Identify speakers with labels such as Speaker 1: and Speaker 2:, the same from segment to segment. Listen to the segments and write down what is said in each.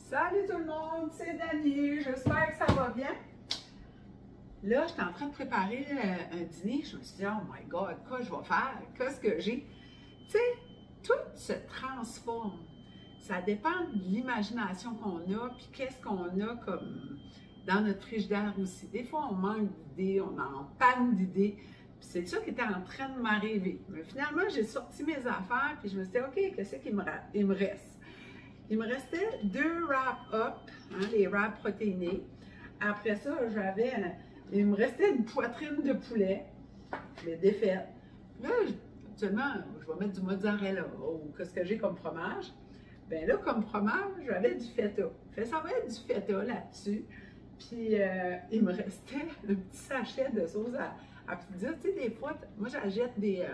Speaker 1: Salut tout le monde, c'est Dani, j'espère que ça va bien. Là, j'étais en train de préparer un dîner, je me suis dit, oh my God, quoi je vais faire, qu'est-ce que j'ai? Tu sais, tout se transforme. Ça dépend de l'imagination qu'on a, puis qu'est-ce qu'on a comme dans notre frigidaire aussi. Des fois, on manque d'idées, on est en panne d'idées, puis c'est ça qui était en train de m'arriver. Mais finalement, j'ai sorti mes affaires, puis je me suis dit, OK, qu'est-ce qu'il me reste? Il me restait 2 wrap-up, les wraps protéinés. Après ça, il me restait une poitrine de poulet, je l'ai défaite. Là, actuellement, je vais mettre du mozzarella ou qu'est-ce que j'ai comme fromage. Bien là, comme fromage, j'avais du feta. Ça va être du feta là-dessus. Puis, il me restait un petit sachet de sauce à pizza. Tu sais, des fois, moi, j'achète des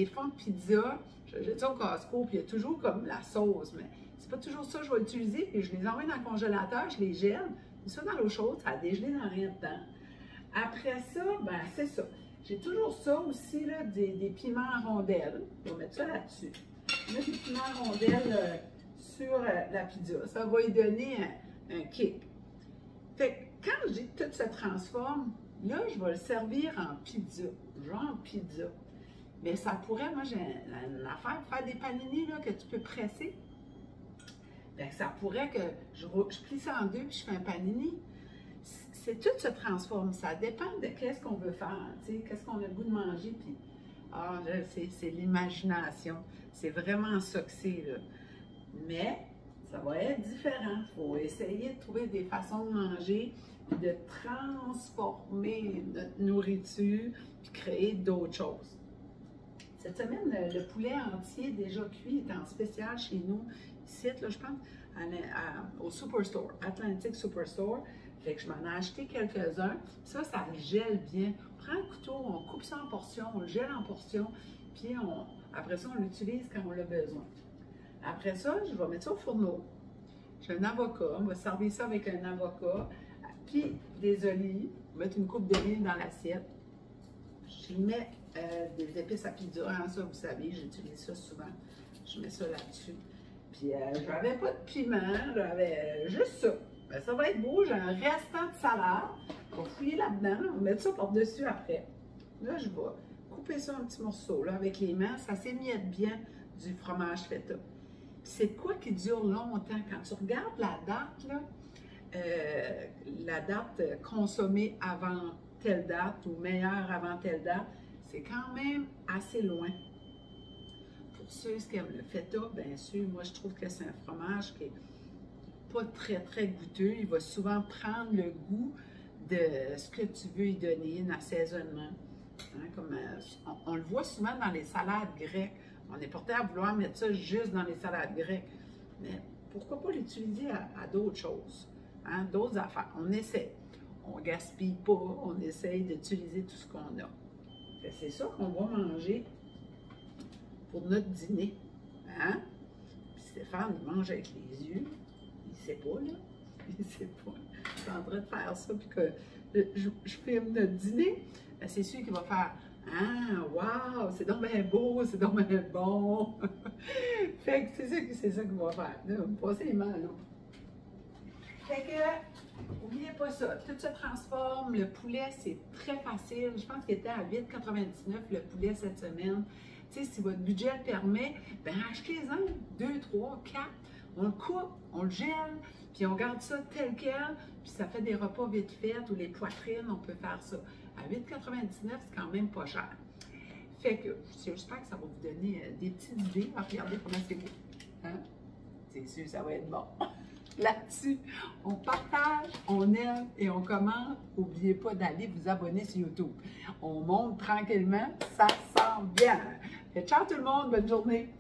Speaker 1: fonds de pizza. J'ai ça au Costco, puis il y a toujours comme la sauce, mais c'est pas toujours ça que je vais utiliser. Puis je les envoie dans le congélateur, je les gèle, je mets ça dans l'eau chaude, ça a dégelé dans rien de temps. Après ça, ben c'est ça. J'ai toujours ça aussi, là, des piments à rondelles. Je vais mettre ça là-dessus. Je mets des piments à rondelles sur la pizza. Ça va y donner un kick. Fait que quand je dis que tout se transforme, là, je vais le servir en pizza, genre pizza. Mais ça pourrait, moi j'ai une affaire, faire des panini là, que tu peux presser. Bien, ça pourrait que je plie ça en deux puis je fais un panini. Tout se transforme, ça dépend de qu'est-ce qu'on veut faire, qu'est-ce qu'on a le goût de manger. Puis, c'est l'imagination. C'est vraiment ça que c'est, là. Mais ça va être différent. Il faut essayer de trouver des façons de manger, de transformer notre nourriture, puis créer d'autres choses. Cette semaine, le poulet entier déjà cuit est en spécial chez nous, ici, là, je pense, au Superstore, Atlantic Superstore. Fait que je m'en ai acheté quelques-uns. Ça gèle bien. On prend un couteau, on coupe ça en portions, on le gèle en portions, puis après ça, on l'utilise quand on l'a besoin. Après ça, je vais mettre ça au fourneau. J'ai un avocat, on va servir ça avec un avocat, puis des olives. On va mettre une coupe d'olives dans l'assiette. Je mets des épices à pizza, ça vous savez, j'utilise ça souvent. Je mets ça là-dessus. Puis je n'avais pas de piment, j'avais juste ça. Ben, ça va être beau, j'ai un restant de salade. On va fouiller là-dedans, on va mettre ça par-dessus après. Là, je vais couper ça en petits morceaux là, avec les mains. Ça s'émiette bien du fromage feta. C'est quoi qui dure longtemps? Quand tu regardes la date, là, la date consommée avant telle date ou meilleure avant telle date, c'est quand même assez loin. Pour ceux qui aiment le feta, bien sûr, moi je trouve que c'est un fromage qui n'est pas très très goûteux. Il va souvent prendre le goût de ce que tu veux y donner, un assaisonnement. Comme, on le voit souvent dans les salades grecques. On est porté à vouloir mettre ça juste dans les salades grecques. Mais pourquoi pas l'utiliser à d'autres choses, d'autres affaires. On essaie. On ne gaspille pas, on essaye d'utiliser tout ce qu'on a. C'est ça qu'on va manger pour notre dîner. Puis Stéphane, il mange avec les yeux. Il ne sait pas, là. Il ne sait pas. Je suis en train de faire ça, puis que je filme notre dîner. Ben, c'est sûr qu'il va faire « Ah, wow, c'est donc bien beau, c'est donc bien bon! » Fait que c'est ça qu'il va faire. Là, vous me passez les mains, là. Fait que, n'oubliez pas ça, tout se transforme. Le poulet, c'est très facile. Je pense qu'il était à 8,99 le poulet cette semaine. Tu sais, si votre budget le permet, ben achetez-en 2, 3, 4. On le coupe, on le gèle, puis on garde ça tel quel, puis ça fait des repas vite faits ou les poitrines, on peut faire ça. À 8,99, c'est quand même pas cher. Fait que j'espère que ça va vous donner des petites idées. Regardez comment c'est beau. C'est sûr, ça va être bon. Là-dessus, on partage, on aime et on commente. N'oubliez pas d'aller vous abonner sur YouTube. On monte tranquillement, ça sent bien. Fait ciao tout le monde, bonne journée.